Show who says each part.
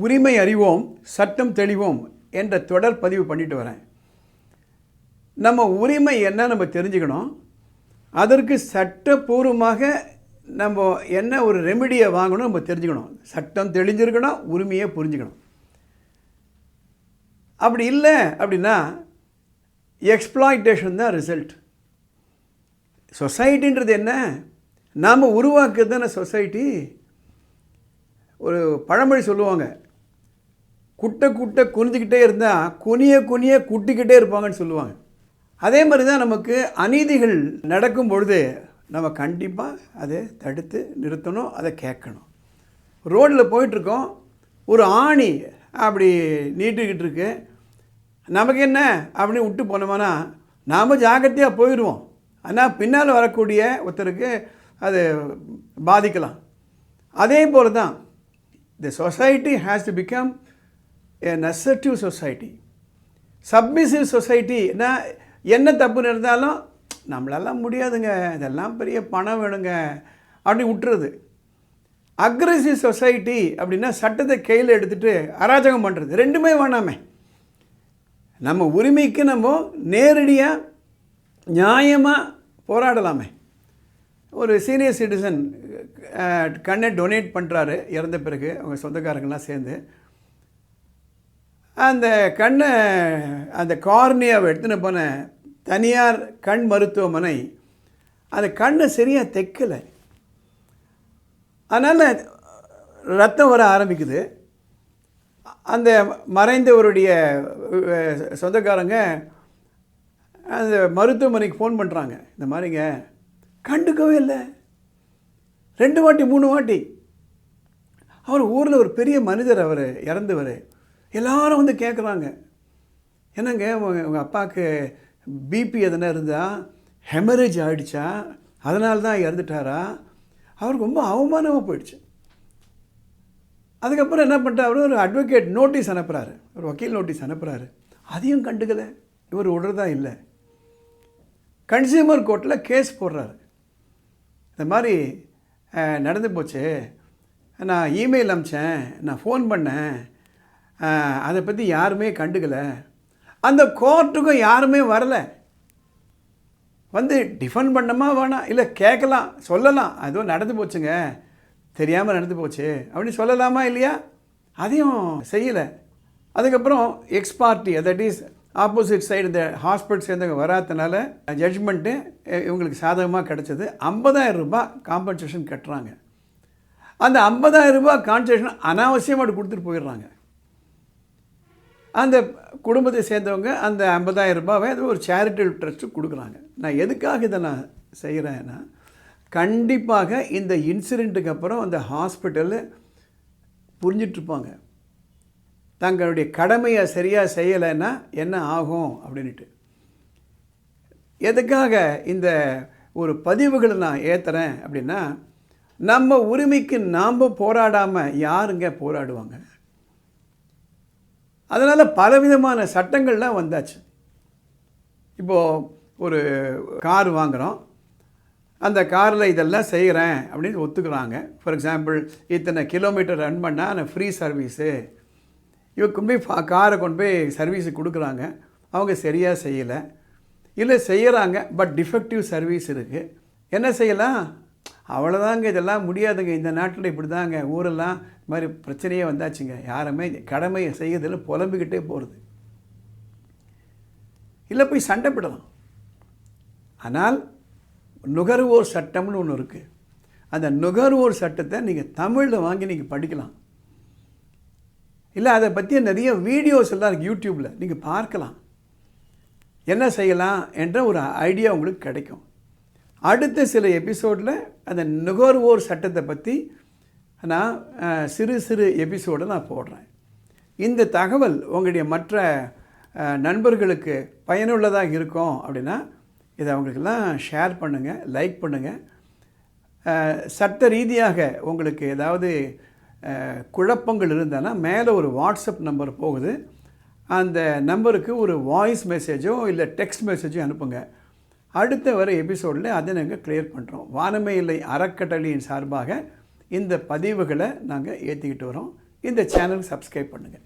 Speaker 1: உரிமை அறிவோம் சட்டம் தெளிவோம் என்ற தொடர் பதிவு பண்ணிட்டு வரேன். நம்ம உரிமை என்ன நம்ம தெரிஞ்சுக்கணும், அதற்கு சட்டப்பூர்வமாக நம்ம என்ன ஒரு ரெமிடியை வாங்கணும் நம்ம தெரிஞ்சுக்கணும். சட்டம் தெளிஞ்சிருக்கணும், உரிமையை புரிஞ்சுக்கணும். அப்படி இல்லை அப்படின்னா எக்ஸ்ப்ளாய்டேஷன் தான் ரிசல்ட். சொசைட்டின்றது என்ன, நாம் உருவாக்குறது தானே சொசைட்டி. ஒரு பழமொழி சொல்லுவாங்க, குட்டை குட்டை குனிஞ்சிக்கிட்டே இருந்தால் குனிய குனிய குட்டிக்கிட்டே இருப்பாங்கன்னு சொல்லுவாங்க. அதே மாதிரி தான் நமக்கு அநீதிகள் நடக்கும் பொழுது நம்ம கண்டிப்பாக அதை தடுத்து நிறுத்தணும், அதை கேட்கணும். ரோட்டில் போயிட்டுருக்கோம், ஒரு ஆணி அப்படி நீட்டுக்கிட்டு இருக்கு, நமக்கு என்ன அப்படின்னு விட்டு போனோம்னா நாம் ஜாக்கிரதையாக போயிடுவோம். ஆனால் பின்னால் வரக்கூடிய ஒருத்தருக்கு அது பாதிக்கலாம். அதே போல் தான் the society has to become a assertive society. Submissive society என்ன தப்பு நடந்தாலும் நம்மளாலாம் முடியாதுங்க, இதெல்லாம் பெரிய பணம் வேணுங்க அப்படி விட்டுறது. அக்ரெசிவ் சொசைட்டி அப்படின்னா சட்டத்தை கையில் எடுத்துகிட்டு அராஜகம் பண்ணுறது. ரெண்டுமே வேணாமே. நம்ம உரிமைக்கு நம்ம நேரடியாக நியாயமாக போராடலாமே. ஒரு சீனியர் சிட்டிசன் கண்ணை டொனேட் பண்ணுறாரு இறந்த பிறகு, அவங்க சொந்தக்காரங்களாம் சேர்ந்து அந்த கண்ணை, அந்த கார்னியாவை எடுத்துன்னு போன தனியார் கண் மருத்துவமனை அந்த கண்ணை சரியாக தைக்கலை. அதனால் ரத்தம் வர ஆரம்பிக்குது. அந்த மறைந்தவருடைய சொந்தக்காரங்க அந்த மருத்துவமனைக்கு ஃபோன் பண்ணுறாங்க, இந்த மாதிரிங்க. கண்டுக்கவே இல்லை. 2 வாட்டி 3 வாட்டி. அவர் ஊரில் ஒரு பெரிய மனிதர், அவர் இறந்தவர். எல்லாரும் வந்து கேட்குறாங்க, என்னங்க உங்கள் அப்பாவுக்கு பிபி எதனா இருந்தால் ஹெமரேஜ் ஆகிடுச்சா, அதனால தான் இறந்துட்டாரா? அவருக்கு ரொம்ப அவமானமாக போயிடுச்சு. அதுக்கப்புறம் என்ன பண்ணுறாரு, ஒரு அட்வொகேட் நோட்டீஸ் அனுப்புகிறாரு, ஒரு வக்கீல் நோட்டீஸ் அனுப்புகிறாரு. அதையும் கண்டுக்கலை. இவர் விடுறதா இல்லை. கன்சியூமர் கோர்ட்டில் கேஸ் போடுறாரு. இந்த மாதிரி நடந்து போச்சு, நான் இமெயில் அனுப்பிச்சேன், நான் ஃபோன் பண்ணேன், அதை பற்றி யாருமே கண்டுக்கலை. அந்த கோர்ட்டுக்கும் யாருமே வரலை. வந்து டிஃபெண்ட் பண்ணமா வேணாம், இல்லை கேட்கலாம், சொல்லலாம், அதுவும் நடந்து போச்சுங்க, தெரியாமல் நடந்து போச்சு அப்படின்னு சொல்லலாமா இல்லையா? அதையும் செய்யலை. அதுக்கப்புறம் X party, that is opposite side, இந்த ஹாஸ்பிட்டல் சேர்ந்தவங்க வராதனால ஜட்ஜ்மெண்ட்டு இவங்களுக்கு சாதகமாக கிடச்சது. 50,000 ரூபாய் காம்பன்சேஷன் கட்டுறாங்க. அந்த 50,000 ரூபாய் காம்பன்சேஷன் அனாவசியமாக கொடுத்துட்டு போயிடுறாங்க. அந்த குடும்பத்தை சேர்ந்தவங்க அந்த 50,000 ரூபாவை அது ஒரு சேரிட்டபிள் ட்ரஸ்ட்டு கொடுக்குறாங்க. நான் எதுக்காக இதை நான் செய்கிறேன்னா, கண்டிப்பாக இந்த இன்சிடெண்ட்டுக்கு அப்புறம் அந்த ஹாஸ்பிட்டலில் புரிஞ்சிட்ருப்பாங்க, தங்களுடைய கடமையை சரியாக செய்யலைன்னா என்ன ஆகும் அப்படின்ட்டு. எதுக்காக இந்த ஒரு பதிவுகளை நான் ஏற்றுறேன் அப்படின்னா, நம்ம உரிமைக்கு நாம் போராடாமல் யாருங்க போராடுவாங்க? அதனால் பலவிதமான சட்டங்கள்லாம் வந்தாச்சு. இப்போது ஒரு கார் வாங்குகிறோம், அந்த காரில் இதெல்லாம் செய்கிறேன் அப்படின்னு ஒத்துக்கிறாங்க. ஃபார் எக்ஸாம்பிள், இத்தனை கிலோமீட்டர் ரன் பண்ணால் நான் ஃப்ரீ சர்வீஸு, இவங்க கொண்டு போய் காரை கொண்டு போய் சர்வீஸுக்கு கொடுக்குறாங்க. அவங்க சரியாக செய்யலை, இல்லை செய்கிறாங்க பட் டிஃபெக்டிவ் சர்வீஸ் இருக்குது. என்ன செய்யலாம்? அவ்வளோதாங்க, இதெல்லாம் முடியாதுங்க, இந்த நாட்டில் இப்படி தாங்க, ஊரெல்லாம் இது மாதிரி பிரச்சனையே வந்தாச்சுங்க, யாருமே கடமையை செய்யறதில் புலம்பிக்கிட்டே போகிறது. இல்லை போய் சண்டை போடலாம். ஆனால் நுகர்வோர் சட்டம்னு ஒன்று இருக்குது. அந்த நுகர்வோர் சட்டத்தை நீங்கள் தமிழில் வாங்கி நீங்கள் படிக்கலாம். இல்லை அதை பற்றிய நிறைய வீடியோஸ் எல்லாம் இருக்குது யூடியூப்பில், நீங்கள் பார்க்கலாம். என்ன செய்யலாம் என்ற ஒரு ஐடியா உங்களுக்கு கிடைக்கும். அடுத்த சில எபிசோடில் அந்த நுகர்வோர் சட்டத்தை பற்றி நான் சிறு சிறு எபிசோடை நான் போடுறேன். இந்த தகவல் உங்களுடைய மற்ற நண்பர்களுக்கு பயனுள்ளதாக இருக்கும் அப்படின்னா இதை அவங்களுக்கெல்லாம் ஷேர் பண்ணுங்கள், லைக் பண்ணுங்கள். சட்ட ரீதியாக உங்களுக்கு ஏதாவது குழப்பங்கள் இருந்தானா மேலே ஒரு வாட்ஸ்அப் நம்பர் போகுது, அந்த நம்பருக்கு ஒரு வாய்ஸ் மெசேஜோ இல்லை டெக்ஸ்ட் மெசேஜோ அனுப்புங்க. அடுத்த வர எபிசோடில் அதை நாங்கள் கிளியர் பண்ணுறோம். வானமே இல்லை அறக்கட்டளையின் சார்பாக இந்த பதிவுகளை நாங்கள் ஏற்றிக்கிட்டு வரோம். இந்த சேனலுக்கு சப்ஸ்கிரைப் பண்ணுங்கள்.